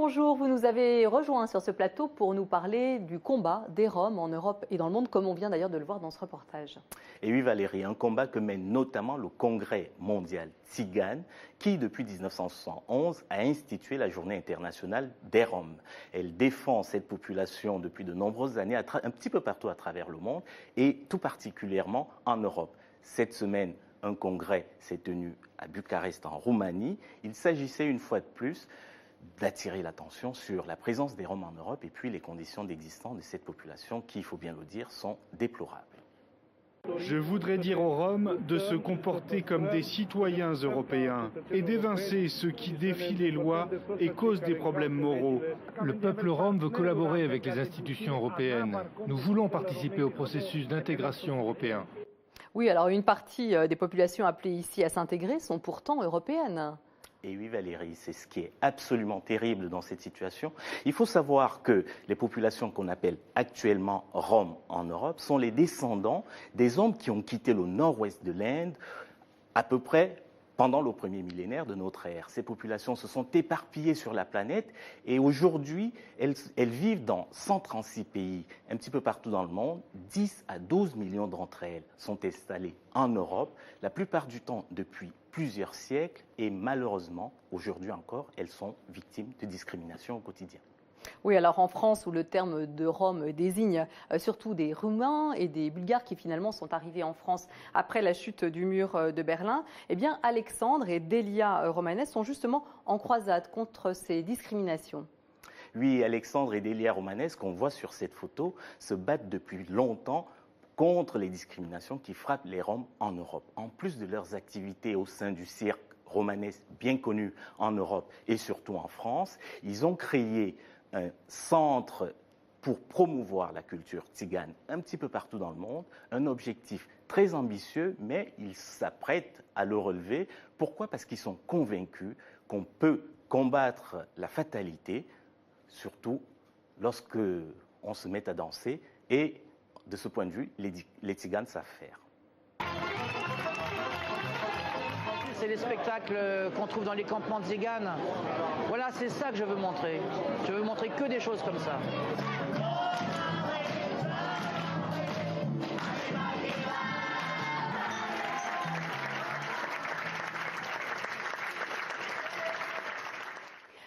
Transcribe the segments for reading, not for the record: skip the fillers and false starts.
bonjour, vous nous avez rejoints sur ce plateau pour nous parler du combat des Roms en Europe et dans le monde, comme on vient d'ailleurs de le voir dans ce reportage. Et oui Valérie, un combat que mène notamment le Congrès mondial Tzigane, qui depuis 1971 a institué la Journée internationale des Roms. Elle défend cette population depuis de nombreuses années, un petit peu partout à travers le monde et tout particulièrement en Europe. Cette semaine, un congrès s'est tenu à Bucarest en Roumanie. Il s'agissait une fois de plus d'attirer l'attention sur la présence des Roms en Europe et puis les conditions d'existence de cette population qui, il faut bien le dire, sont déplorables. Je voudrais dire aux Roms de se comporter comme des citoyens européens et d'évincer ceux qui défient les lois et causent des problèmes moraux. Le peuple rom veut collaborer avec les institutions européennes. Nous voulons participer au processus d'intégration européen. Oui, alors une partie des populations appelées ici à s'intégrer sont pourtant européennes. Et oui Valérie, c'est ce qui est absolument terrible dans cette situation. Il faut savoir que les populations qu'on appelle actuellement Roms en Europe sont les descendants des hommes qui ont quitté le nord-ouest de l'Inde à peu près pendant le premier millénaire de notre ère. Ces populations se sont éparpillées sur la planète et aujourd'hui, elles vivent dans 136 pays, un petit peu partout dans le monde. 10 à 12 millions d'entre elles sont installées en Europe, la plupart du temps depuis plusieurs siècles et malheureusement, aujourd'hui encore, elles sont victimes de discrimination au quotidien. Oui, alors en France, où le terme de Rome désigne surtout des Roumains et des Bulgares qui finalement sont arrivés en France après la chute du mur de Berlin, eh bien Alexandre et Delia Romanes sont justement en croisade contre ces discriminations. Oui, Alexandre et Delia Romanes, qu'on voit sur cette photo, se battent depuis longtemps contre les discriminations qui frappent les Roms en Europe. En plus de leurs activités au sein du cirque romanesque bien connu en Europe et surtout en France, ils ont créé un centre pour promouvoir la culture tzigane un petit peu partout dans le monde, un objectif très ambitieux, mais ils s'apprêtent à le relever. Pourquoi? Parce qu'ils sont convaincus qu'on peut combattre la fatalité, surtout lorsque on se met à danser, et de ce point de vue, les tziganes savent faire. C'est les spectacles qu'on trouve dans les campements tziganes. Voilà, c'est ça que je veux montrer. Je veux montrer que des choses comme ça.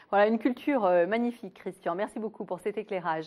Voilà, une culture magnifique, Christian. Merci beaucoup pour cet éclairage.